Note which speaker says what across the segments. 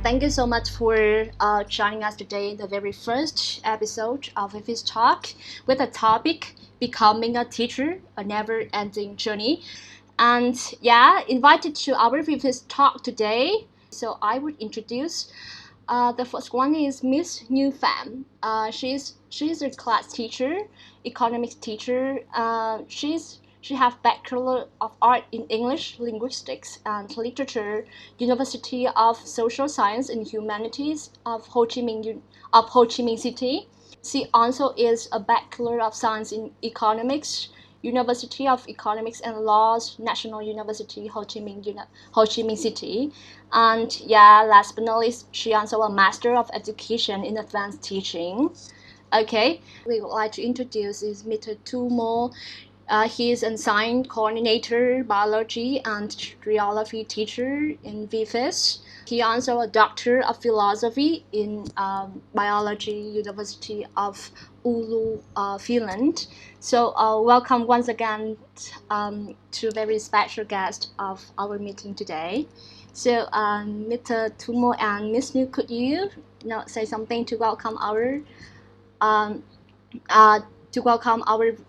Speaker 1: thank you so much for joining us today in the very first episode of VFIS Talk with the topic Becoming a Teacher, a Never-Ending Journey. And invited to our VFIS Talk today. So I would introduce the first one is Miss Như Pham. She's a class teacher, economics teacher. She have Bachelor of Art in English, Linguistics, and Literature, University of Social Science and Humanities of Ho Chi Minh City. She also is a Bachelor of Science in Economics, University of Economics and Laws, National University, Ho Chi Minh City. And last but not least, she also a Master of Education in Advanced Teaching. Okay, we would like to introduce is Mr. Tumo. He is a science coordinator, biology and geography teacher in VFIS. He also a doctor of philosophy in biology, University of Oulu, Finland. So welcome once again to very special guest of our meeting today. So Mr. Tumo and Ms. New, could you say something to welcome our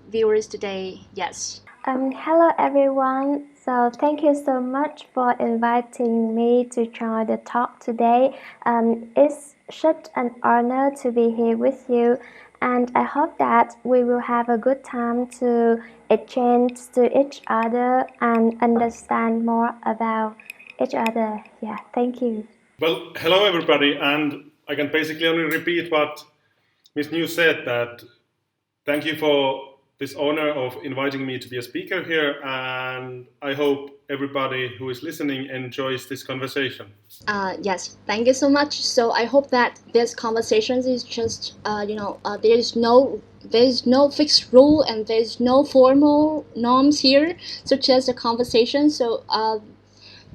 Speaker 1: viewers today? Yes.
Speaker 2: Hello everyone. So thank you so much for inviting me to join the talk today. It's such an honor to be here with you, and I hope that we will have a good time to exchange to each other and understand more about each other. Yeah, thank you.
Speaker 3: Well, hello everybody, and I can basically only repeat what Ms. New said, that thank you for this honor of inviting me to be a speaker here, and I hope everybody who is listening enjoys this conversation.
Speaker 1: Yes, thank you so much. So I hope that this conversation is just, there is no fixed rule and there's no formal norms here, so just a conversation. So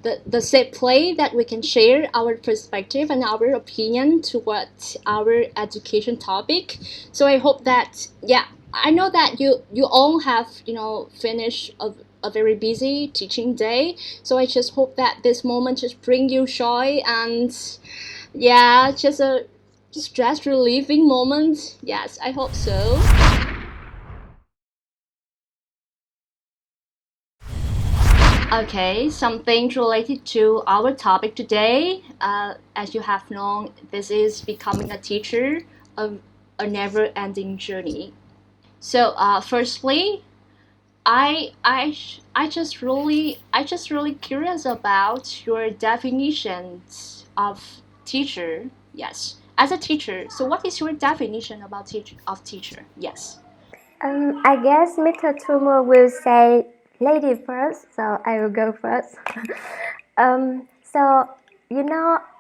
Speaker 1: the safe play that we can share our perspective and our opinion towards our education topic. So I hope that, I know that you all have, finished a very busy teaching day. So I just hope that this moment just bring you joy and, just a stress relieving moment. Yes, I hope so. Okay, something related to our topic today. As you have known, this is becoming a teacher, a never-ending journey. So, firstly, I just really curious about your definitions of teacher. Yes, as a teacher. So, what is your definition about teacher? Yes.
Speaker 2: I guess Mr. Tumo will say lady first, so I will go first. So,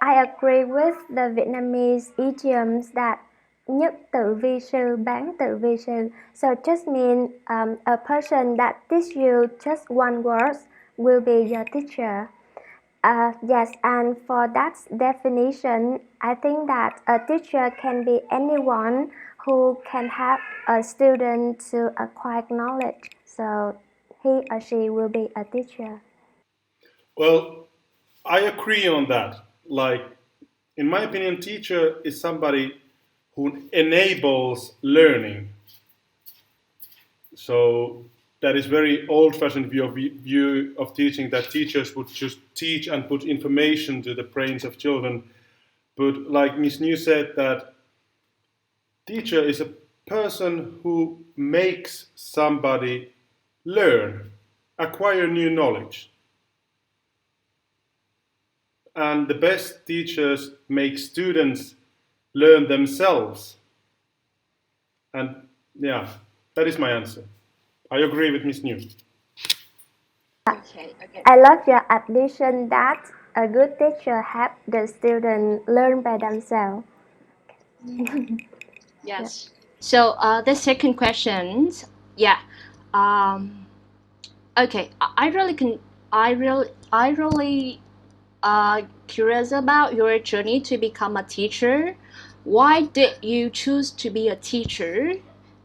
Speaker 2: I agree with the Vietnamese idioms that nhất tự vi sư, bán tự vi sư. So just mean a person that teach you just one word will be your teacher. Yes, and for that definition, I think that a teacher can be anyone who can help a student to acquire knowledge. So he or she will be a teacher.
Speaker 3: Well, I agree on that. Like, in my opinion, teacher is somebody who enables learning. So that is very old-fashioned view of teaching, that teachers would just teach and put information to the brains of children. But like Ms. New said, that teacher is a person who makes somebody learn, acquire new knowledge. And the best teachers make students learn themselves. And that is my answer. I agree with Ms. New.
Speaker 1: Okay.
Speaker 2: I love your addition that a good teacher helps the student learn by themselves.
Speaker 1: Yes. So the second question, okay. I really curious about your journey to become a teacher. Why did you choose to be a teacher?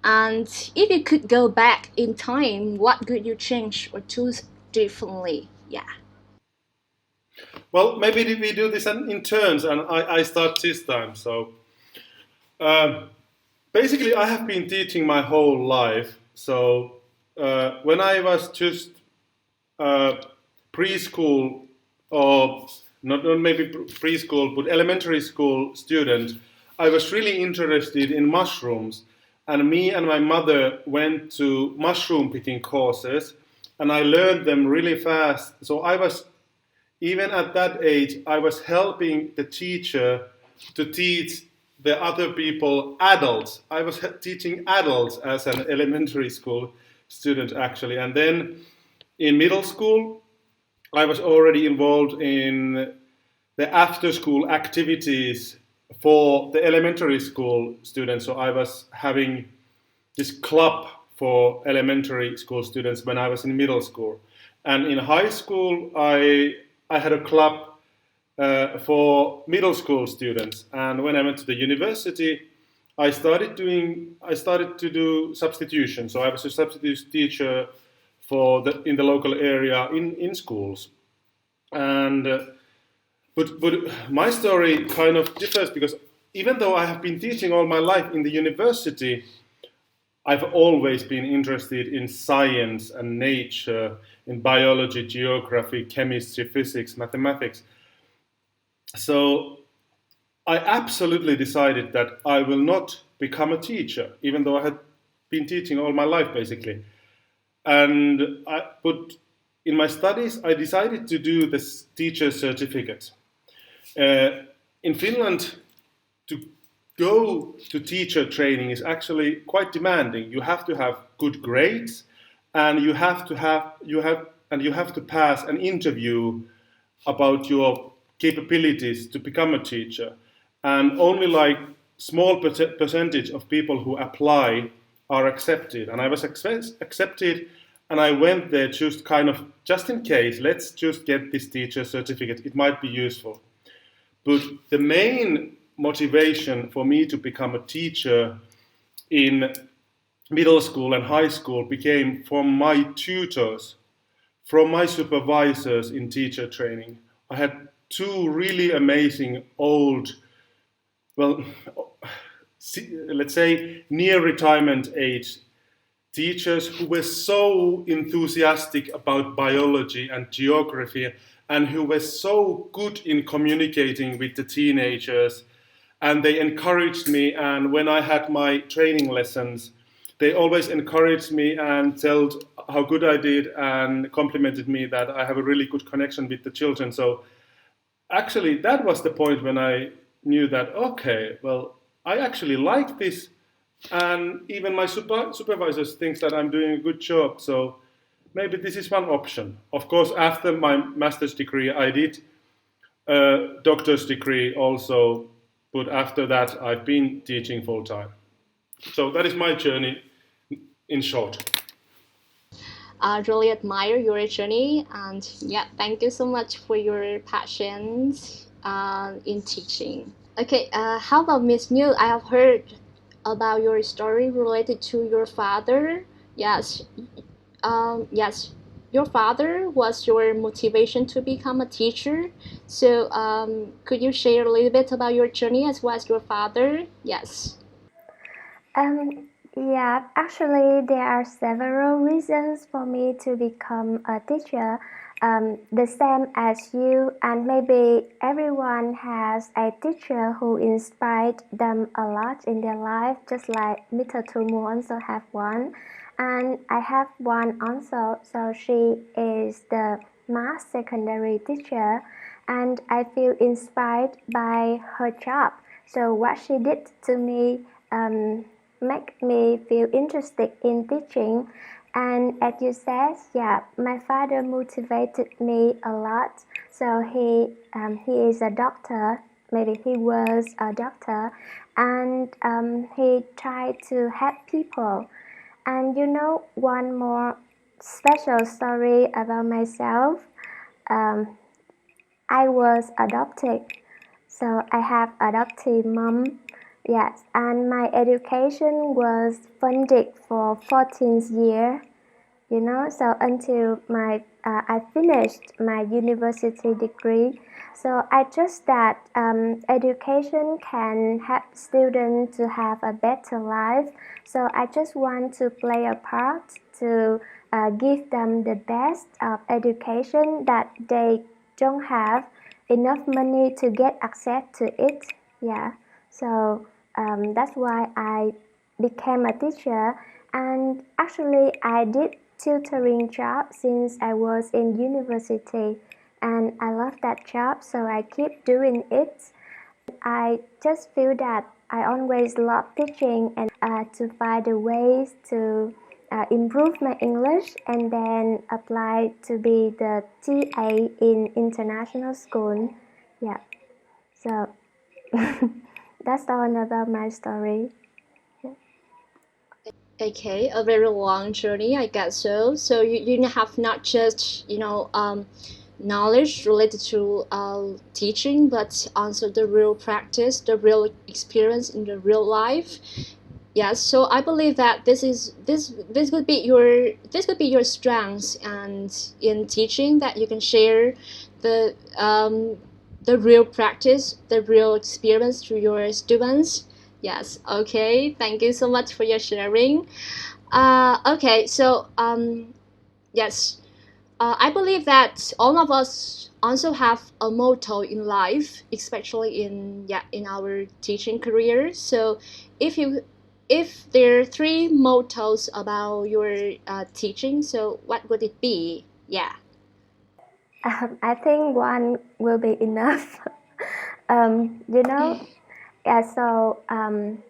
Speaker 1: And if you could go back in time, what could you change or choose differently? Yeah.
Speaker 3: Well, maybe we do this in turns, and I start this time. So basically, I have been teaching my whole life. So when I was just preschool, or not maybe preschool, but elementary school student, I was really interested in mushrooms. And me and my mother went to mushroom picking courses, and I learned them really fast. So I was, even at that age, I was helping the teacher to teach the other people, adults. I was teaching adults as an elementary school student, actually. And then in middle school, I was already involved in the after school activities for the elementary school students. So I was having this club for elementary school students when I was in middle school. And in high school, I had a club for middle school students. And when I went to the university, I started to do substitution. So I was a substitute teacher in the local area in schools. And but my story kind of differs, because even though I have been teaching all my life in the university, I've always been interested in science and nature, in biology, geography, chemistry, physics, mathematics. So I absolutely decided that I will not become a teacher, even though I had been teaching all my life, basically. But in my studies, I decided to do this teacher certificate. In Finland, to go to teacher training is actually quite demanding. You have to have good grades, and you have to pass an interview about your capabilities to become a teacher. And only like small percentage of people who apply are accepted. And I was accepted, and I went there just in case. Let's just get this teacher certificate. It might be useful. But the main motivation for me to become a teacher in middle school and high school became from my tutors, from my supervisors in teacher training. I had two really amazing old, well, let's say near retirement age teachers who were so enthusiastic about biology and geography, and who were so good in communicating with the teenagers. And they encouraged me, and when I had my training lessons, they always encouraged me and told how good I did, and complimented me that I have a really good connection with the children. So actually, that was the point when I knew that, okay, well, I actually like this, and even my supervisors think that I'm doing a good job. So maybe this is one option. Of course, after my master's degree, I did a doctor's degree also, but after that, I've been teaching full time. So that is my journey in short.
Speaker 1: I really admire your journey, and yeah, thank you so much for your passion in teaching. Okay, how about Miss New? I have heard about your story related to your father. Yes, yes, your father was your motivation to become a teacher. So, could you share a little bit about your journey as well as your father? Yes.
Speaker 2: Yeah, actually, there are several reasons for me to become a teacher. The same as you, and maybe everyone has a teacher who inspired them a lot in their life, just like Mr. Tumu also have one. And I have one also, so she is the math secondary teacher, and I feel inspired by her job. So what she did to me make me feel interested in teaching. And as you said, yeah, my father motivated me a lot. So he is a doctor. Maybe he was a doctor, and he tried to help people. And you know, one more special story about myself. I was adopted, so I have adopted mom. Yes, and my education was funded for 14 years, so until I finished my university degree. So I just that education can help students to have a better life. So I just want to play a part to give them the best of education that they don't have enough money to get access to it. Yeah. So that's why I became a teacher, and actually I did tutoring job since I was in university, and I love that job, so I keep doing it. I just feel that I always love teaching and to find the ways to improve my English and then apply to be the TA in international school. Yeah, so that's all about my story.
Speaker 1: Okay, a very long journey, I guess so. So you have not just knowledge related to teaching, but also the real practice, the real experience in the real life. Yes, so I believe that this could be your strengths, and in teaching that you can share the real practice, the real experience to your students. Yes, okay. Thank you so much for your sharing. Okay, so yes, I believe that all of us also have a motto in life, especially in our teaching career. So if there are three mottos about your teaching, so what would it be? Yeah.
Speaker 2: I think one will be enough. You know, yeah, so I'm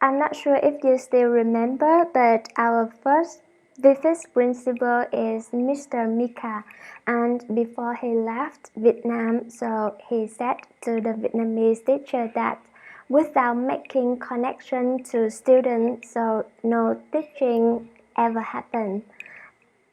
Speaker 2: not sure if you still remember, but our first VFIS principal is Mr. Mika, and before he left Vietnam, so he said to the Vietnamese teacher that without making connection to students, so no teaching ever happened.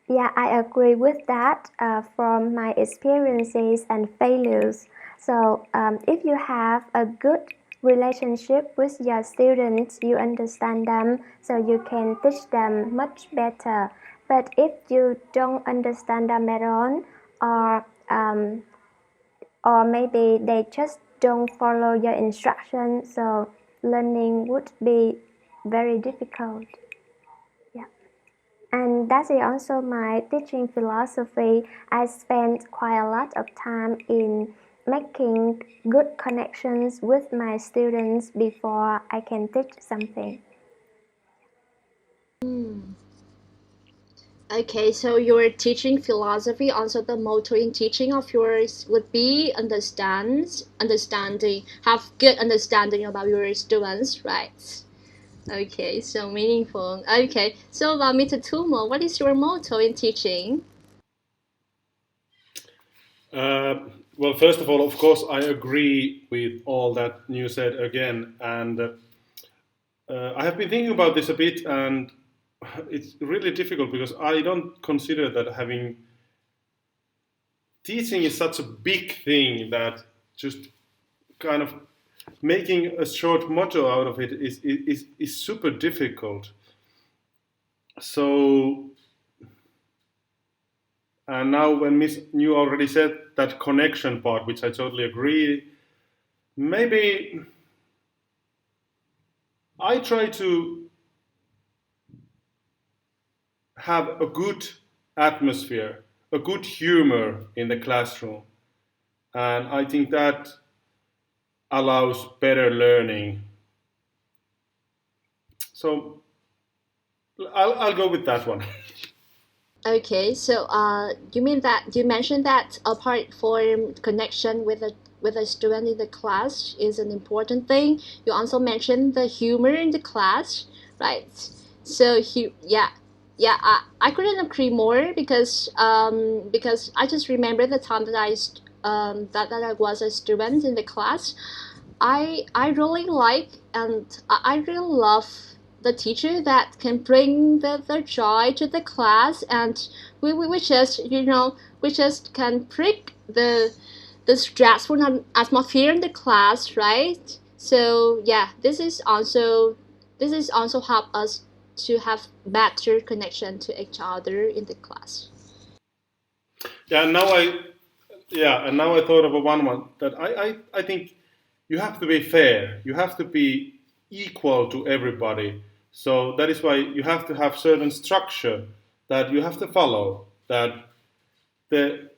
Speaker 2: Yeah, I agree with that from my experiences and failures. So, if you have a good relationship with your students, you understand them, so you can teach them much better. But if you don't understand them at all, or or maybe they just don't follow your instructions, so learning would be very difficult. And that's also my teaching philosophy. I spend quite a lot of time in making good connections with my students before I can teach something.
Speaker 1: Okay, so your teaching philosophy, also the motto in teaching of yours would be understanding, have good understanding about your students, right? Okay, so meaningful. Okay, so Mr. Tumo, what is your motto in teaching?
Speaker 3: Well, first of all, of course, I agree with all that you said again, and I have been thinking about this a bit, and it's really difficult because I don't consider that having teaching is such a big thing that just kind of making a short motto out of it is super difficult. So, and now when Miss New already said that connection part, which I totally agree, maybe I try to have a good atmosphere, a good humor in the classroom. And I think that allows better learning. So I'll go with that one.
Speaker 1: Okay, so you mean that you mentioned that apart from connection with a student in the class is an important thing. You also mentioned the humor in the class, right? So yeah, I couldn't agree more because I just remember the time that that I was a student in the class. I really like and I really love the teacher that can bring the joy to the class, and we just we just can break the stressful atmosphere in the class, right? So yeah, this is also help us to have better connection to each other in the class.
Speaker 3: Yeah, now Yeah, and now I thought of one that I think you have to be fair. You have to be equal to everybody. So that is why you have to have certain structure that you have to follow. That the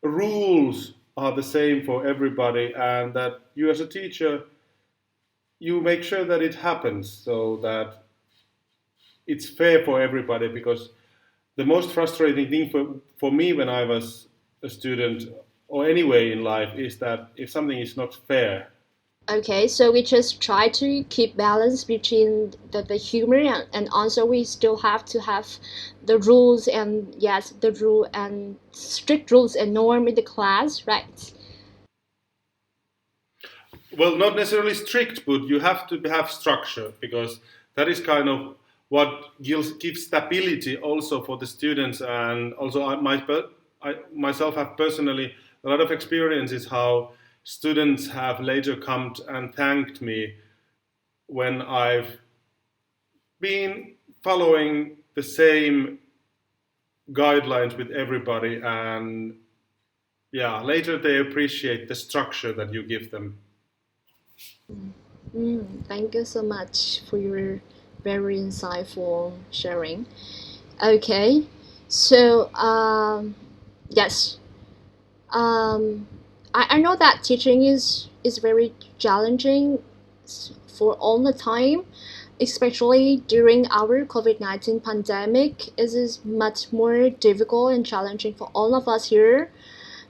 Speaker 3: rules are the same for everybody, and that you as a teacher you make sure that it happens so that it's fair for everybody. Because the most frustrating thing for me when I was a student or anyway in life is that if something is not fair.
Speaker 1: Okay, so we just try to keep balance between the humor and also we still have to have the rules and yes, the rule and strict rules and norm in the class, right?
Speaker 3: Well, not necessarily strict, but you have to have structure because that is kind of what gives stability also for the students. And also, I myself have personally a lot of experiences how students have later come and thanked me when I've been following the same guidelines with everybody. And yeah, later they appreciate the structure that you give them.
Speaker 1: Thank you so much for your very insightful sharing. Okay, so yes, um, I know that teaching is very challenging for all the time, especially during our COVID-19 pandemic. It is much more difficult and challenging for all of us here.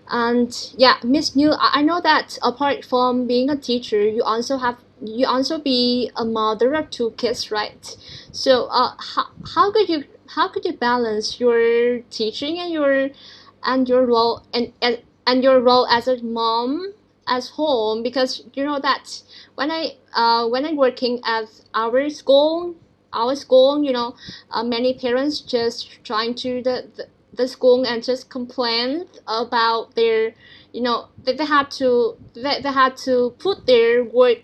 Speaker 1: And yeah, Miss New, I know that apart from being a teacher, you also be a mother of two kids, right? So how could you balance your teaching and your role and your role as a mom as home? Because you know that when I'm working at our school, you know, many parents just trying to the school and just complain about their, you know, they had to put their work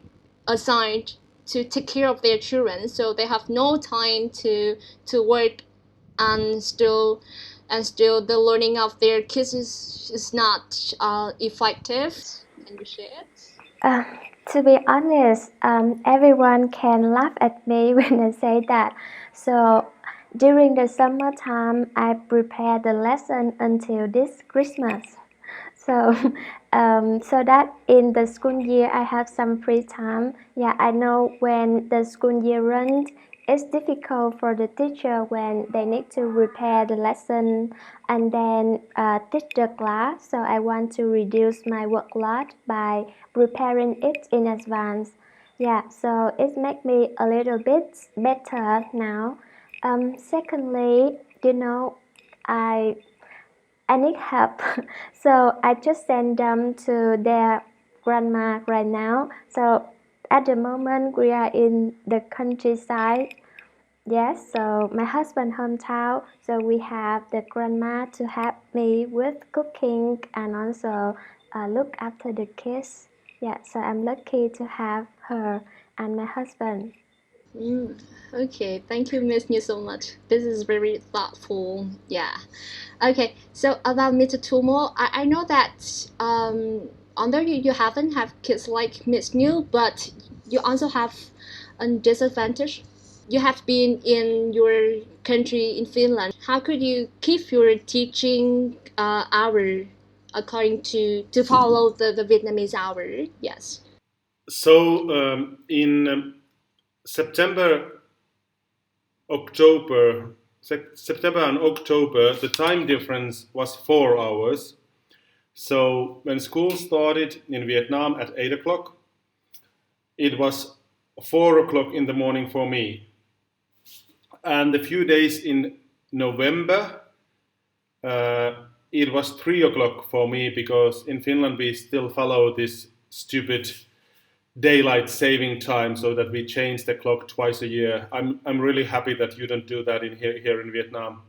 Speaker 1: aside to take care of their children, so they have no time to work, and still the learning of their kids is not effective. Can you share it?
Speaker 2: Uh, to be honest, everyone can laugh at me when I say that. So during the summertime, I prepare the lesson until this Christmas. So, so that in the school year I have some free time. Yeah, I know when the school year runs, it's difficult for the teacher when they need to prepare the lesson and then teach the class. So I want to reduce my workload by preparing it in advance. Yeah, so it makes me a little bit better now. Secondly, you know, I I need help. So I just send them to their grandma right now. So at the moment we are in the countryside. Yes, so my husband hometown. So we have the grandma to help me with cooking and also look after the kids. Yeah, so I'm lucky to have her and my husband.
Speaker 1: Mm, okay, thank you, Miss New, so much. This is very thoughtful. Yeah. Okay, so about Mr. Tumo, I know that although you haven't have kids like Miss New, but you also have a disadvantage. You have been in your country in Finland. How could you keep your teaching hour according to follow the Vietnamese hour? Yes.
Speaker 3: So in September, October, September and October, the time difference was 4 hours. So when school started in Vietnam at 8 o'clock, it was 4 o'clock in the morning for me. And a few days in November, uh, it was 3 o'clock for me because in Finland we still follow this stupid daylight saving time so that we change the clock twice a year. I'm really happy that you don't do that in here in Vietnam.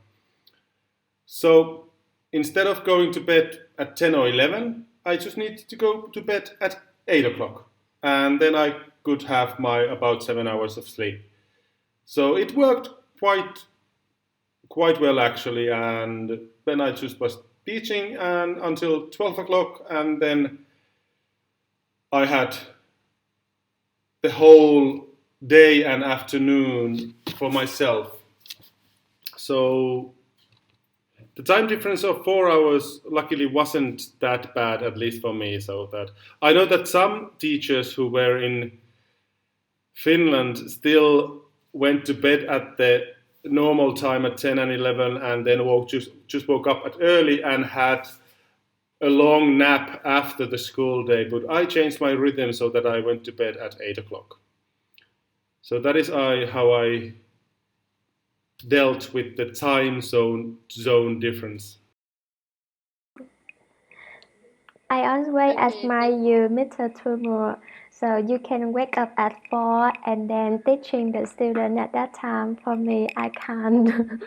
Speaker 3: So instead of going to bed at 10 or 11, I just need to go to bed at 8 o'clock. And then I could have my about 7 hours of sleep. So it worked quite well actually. And then I just was teaching and until 12 o'clock, and then I had the whole day and afternoon for myself. So the time difference of 4 hours luckily wasn't that bad, at least for me. So that I know that some teachers who were in Finland still went to bed at the normal time at 10 and 11, and then just woke up at early and had a long nap after the school day. But I changed my rhythm so that I went to bed at 8 o'clock. So that is how I dealt with the time zone difference.
Speaker 2: I always admire you, Mr. Tumor. So you can wake up at 4 and then teaching the student at that time. For me, I can't.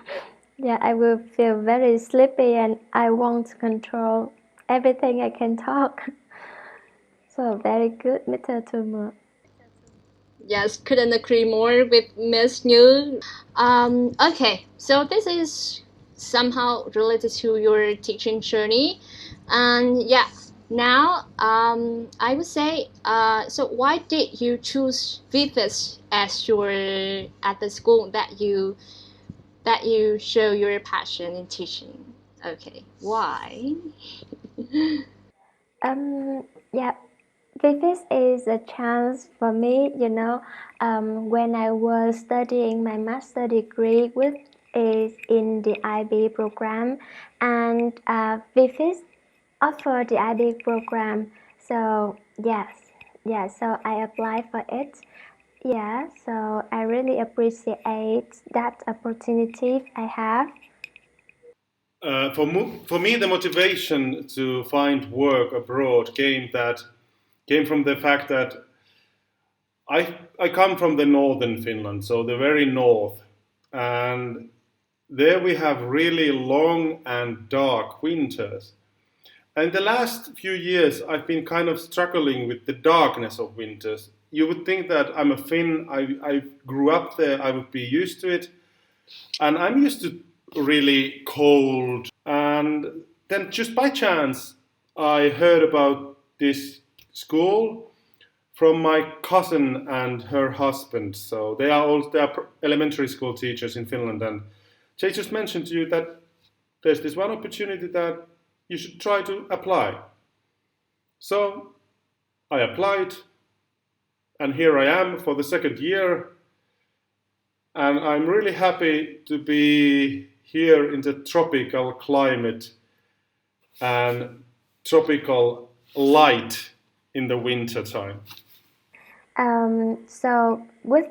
Speaker 2: Yeah, I will feel very sleepy and I won't control everything I can talk. So very good, Mr. Tumor.
Speaker 1: Yes, couldn't agree more with Miss New. Okay, so this is somehow related to your teaching journey, and yeah, now I would say, so why did you choose VFIS as your at the school that you show your passion in teaching? Okay, why?
Speaker 2: Yeah, VFIS is a chance for me, when I was studying my master degree with is in the IB program, and VFIS offer the IB program. So yes, so I applied for it. Yeah, so I really appreciate that opportunity I have.
Speaker 3: For me, the motivation to find work abroad came from the fact that I come from the northern Finland, so the very north, and there we have really long and dark winters. And the last few years, I've been kind of struggling with the darkness of winters. You would think that I'm a Finn, I grew up there, I would be used to it, and I'm used to really cold. And then just by chance, I heard about this school from my cousin and her husband. So they are elementary school teachers in Finland, and they just mentioned to you that there's this one opportunity that you should try to apply. So I applied, and here I am for the second year, and I'm really happy to be here in the tropical climate and tropical light in the winter time.
Speaker 2: So with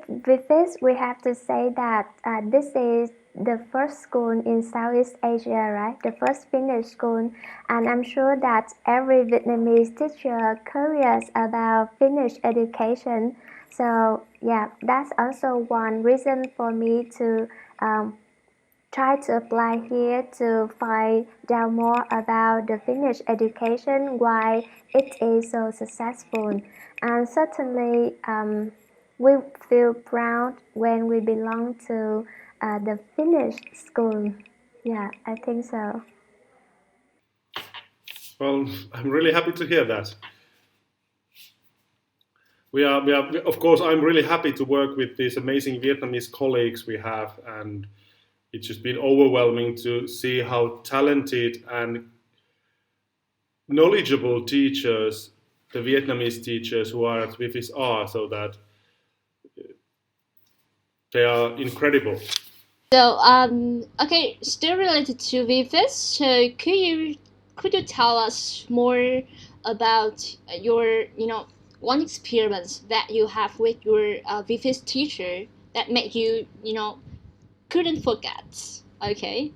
Speaker 2: this, we have to say that this is the first school in Southeast Asia, right? The first Finnish school, and I'm sure that every Vietnamese teacher curious about Finnish education. So yeah, that's also one reason for me to try to apply here to find out more about the Finnish education, why it is so successful. And certainly, we feel proud when we belong to the Finnish school. Yeah, I think so.
Speaker 3: Well, I'm really happy to hear that. Of course, I'm really happy to work with these amazing Vietnamese colleagues we have, and it's just been overwhelming to see how talented and knowledgeable teachers the Vietnamese teachers who are at VFIS are, so that they are incredible.
Speaker 1: So, okay, still related to VFIS. So, could you tell us more about your, one experience that you have with your VFIS teacher that made you, couldn't forget? Okay.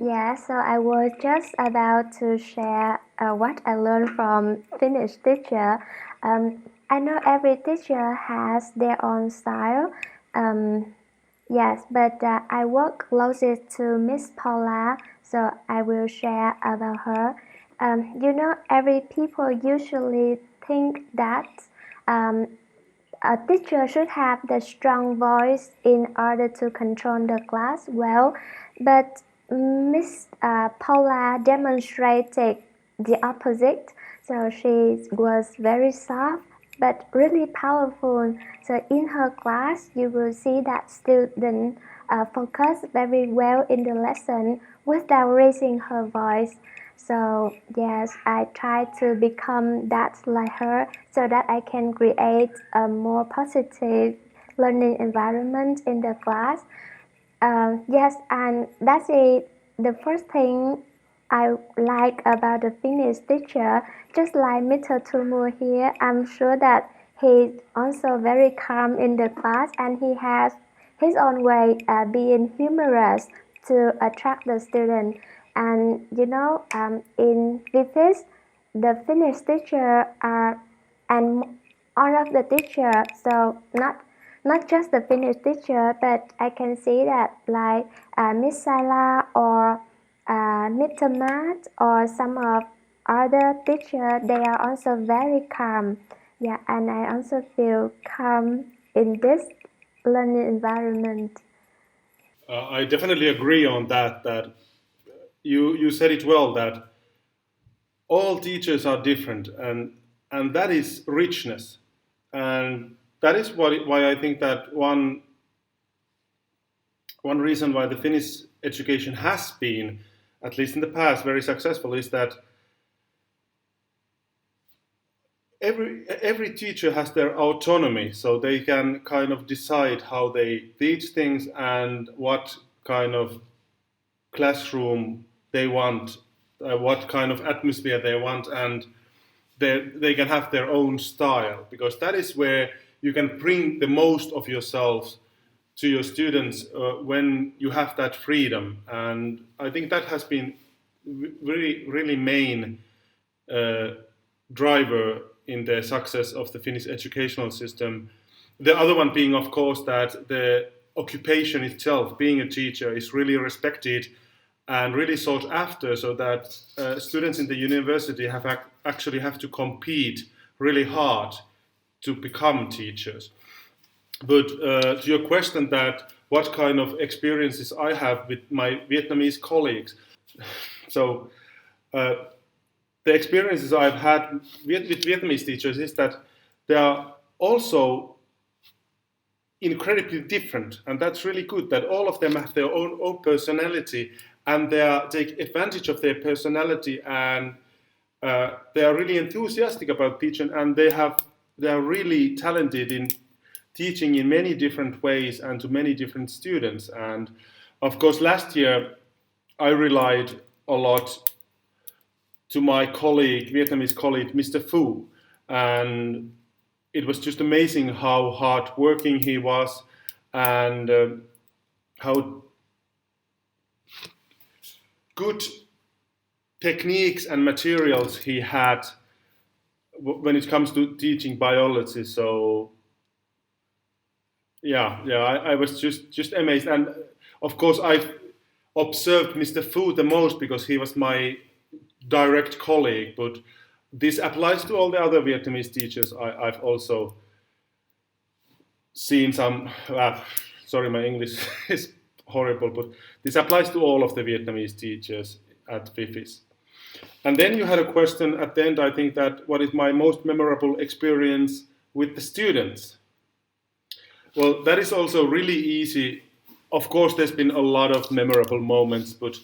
Speaker 2: Yeah, so I was just about to share what I learned from Finnish teacher. I know every teacher has their own style. Yes, but I work closest to Miss Paula, so I will share about her. Every people usually think that a teacher should have the strong voice in order to control the class well, but Miss Paula demonstrated the opposite. So she was very soft but really powerful. So in her class, you will see that student focus very well in the lesson without raising her voice. So yes, I try to become that like her so that I can create a more positive learning environment in the class. Yes, and that's it. The first thing I like about the Finnish teacher, just like Mr. Tumu here, I'm sure that he's also very calm in the class and he has his own way being humorous to attract the student. And in VFIS, the Finnish teacher are and all of the teacher, so not just the Finnish teacher, but I can see that like Miss Sala or Mr. Matt or some of other teacher, they are also very calm. Yeah, and I also feel calm in this learning environment.
Speaker 3: I definitely agree on that. That you said it well. That all teachers are different, and that is richness, and that is why I think that one reason why the Finnish education has been, at least in the past, very successful is that every teacher has their autonomy, so they can kind of decide how they teach things and what kind of classroom they want, what kind of atmosphere they want, and they can have their own style, because that is where you can bring the most of yourselves to your students when you have that freedom. And I think that has been really main driver in the success of the Finnish educational system. The other one being, of course, that the occupation itself, being a teacher, is really respected and really sought after, so that students in the university actually have to compete really hard to become teachers. But to your question, that what kind of experiences I have with my Vietnamese colleagues, so the experiences I've had with Vietnamese teachers is that they are also incredibly different, and that's really good. That all of them have their own personality, and they take advantage of their personality, and they are really enthusiastic about teaching, and they are really talented in teaching in many different ways and to many different students. And of course, last year I relied a lot to my Vietnamese colleague, Mr. Phu, and it was just amazing how hardworking he was, and how good techniques and materials he had when it comes to teaching biology. So I was just amazed. And of course, I observed Mr. Phu the most because he was my direct colleague, but this applies to all the other Vietnamese teachers I've also seen some. Sorry, my English is horrible, but this applies to all of the Vietnamese teachers at VFIS. And then you had a question at the end, I think, that what is my most memorable experience with the students? Well, that is also really easy. Of course, there's been a lot of memorable moments, but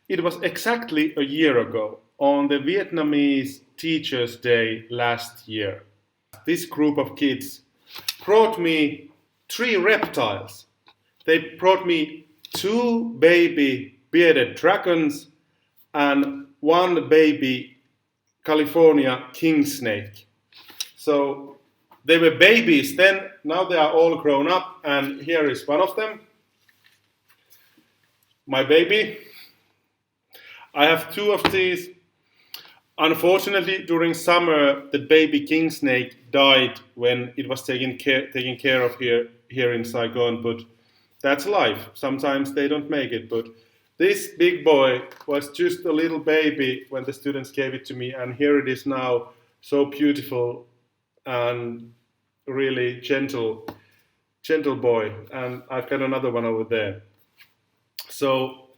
Speaker 3: it was exactly a year ago, on the Vietnamese Teachers' Day last year. This group of kids brought me 3 reptiles. They brought me 2 baby bearded dragons and 1 baby California king snake. So they were babies then, now they are all grown up, and here is one of them, my baby. I have 2 of these. Unfortunately, during summer, the baby king snake died when it was taken care of here in Saigon, but that's life. Sometimes they don't make it, but this big boy was just a little baby when the students gave it to me, and here it is now, so beautiful and really gentle boy. And I've got another one over there. So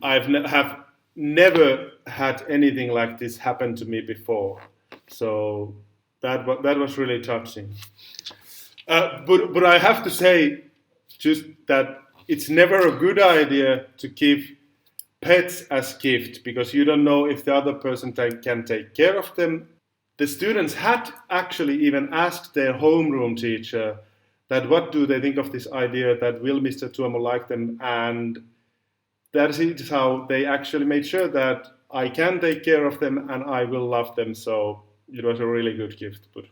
Speaker 3: have never had anything like this happen to me before. So that was really touching. But I have to say, just that it's never a good idea to give pets as gift, because you don't know if the other person can take care of them. The students had actually even asked their homeroom teacher that what do they think of this idea, that will Mr. Tuomo like them, and that is how they actually made sure that I can take care of them and I will love them. So it was a really good gift. But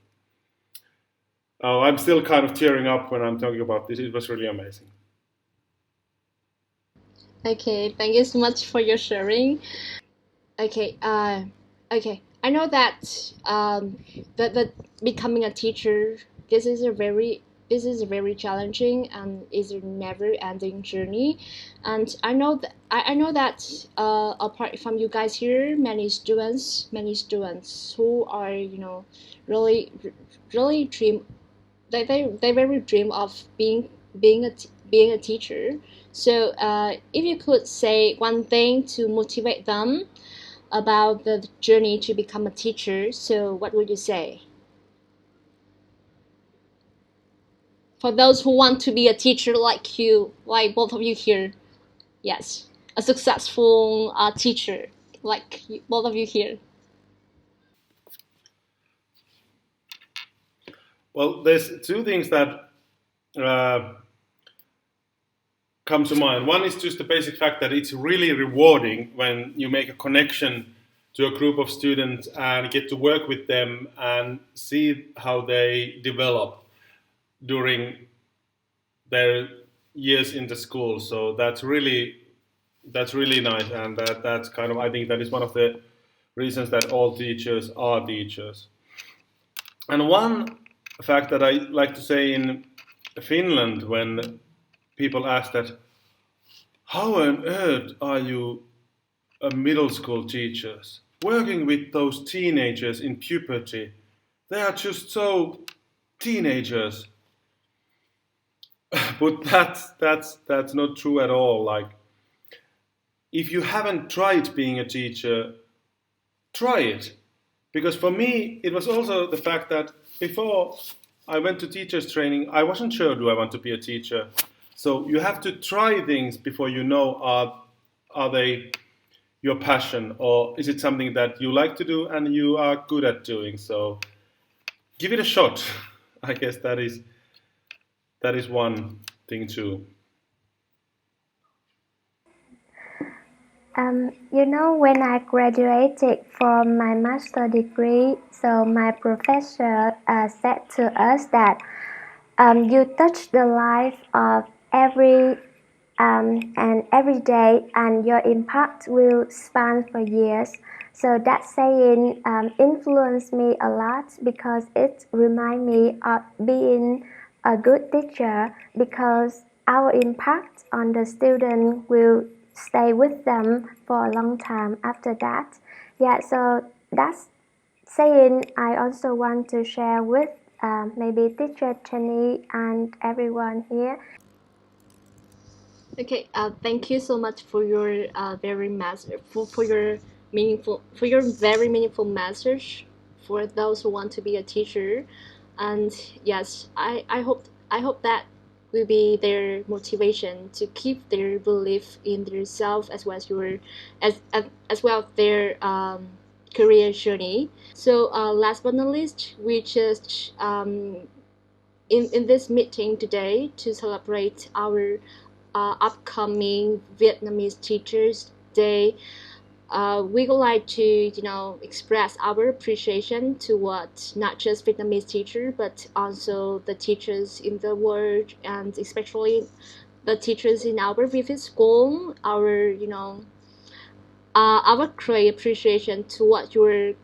Speaker 3: I'm still kind of tearing up when I'm talking about this. It was really amazing.
Speaker 1: Okay, thank you so much for your sharing. Okay, I know that that becoming a teacher, this is a very challenging and is a never-ending journey, and I know that apart from you guys here, many students who are really really dream they very dream of being a teacher. So if you could say one thing to motivate them about the journey to become a teacher, so what would you say? For those who want to be a teacher like you, like both of you here, yes, a successful teacher like both of you here.
Speaker 3: Well, there's two things that uh, come to mind. One is just the basic fact that it's really rewarding when you make a connection to a group of students and get to work with them and see how they develop during their years in the school. So that's really nice, and that's kind of, I think that is one of the reasons that all teachers are teachers. And one fact that I like to say in Finland, when people ask that, how on earth are you a middle school teachers working with those teenagers in puberty? They are just so teenagers. But that's not true at all. Like, if you haven't tried being a teacher, try it. Because for me, it was also the fact that before I went to teachers training, I wasn't sure, do I want to be a teacher? So you have to try things before you know, are they your passion, or is it something that you like to do and you are good at doing? So give it a shot. I guess that is one thing too.
Speaker 2: When I graduated from my master degree, so my professor said to us that you touch the life of every day, and your impact will span for years. So that saying influenced me a lot because it reminds me of being a good teacher, because our impact on the student will stay with them for a long time after that. Yeah, so that's saying I also want to share with maybe teacher Jenny and everyone here.
Speaker 1: Okay, thank you so much for your for your for your very meaningful message for those who want to be a teacher, and yes, I hope that will be their motivation to keep their belief in themselves as well as as well as their career journey. So last but not least, we just in this meeting today to celebrate our upcoming Vietnamese Teachers Day, we would like to, express our appreciation to what not just Vietnamese teachers, but also the teachers in the world, and especially the teachers in our VFIS school. Our great appreciation to what your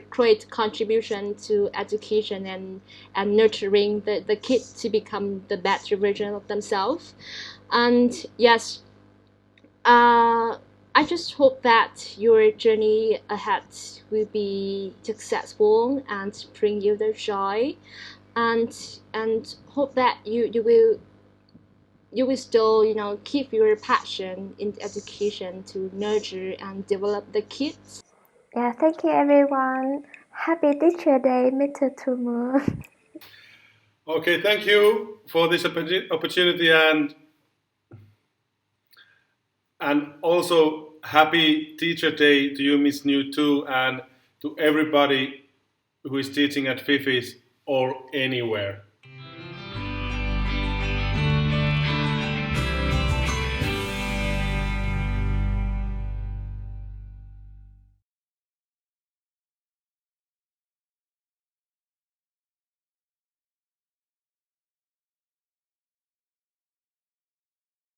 Speaker 1: great contribution to education and nurturing the kids to become the better version of themselves. And yes, I just hope that your journey ahead will be successful and bring you the joy, and hope that you will you will still, keep your passion in education to nurture and develop the kids.
Speaker 2: Yeah, thank you everyone. Happy Teacher Day, Mr. Tumu.
Speaker 3: Okay, thank you for this opportunity, and also happy Teacher Day to you, Miss New, too, and to everybody who is teaching at VFIS or anywhere.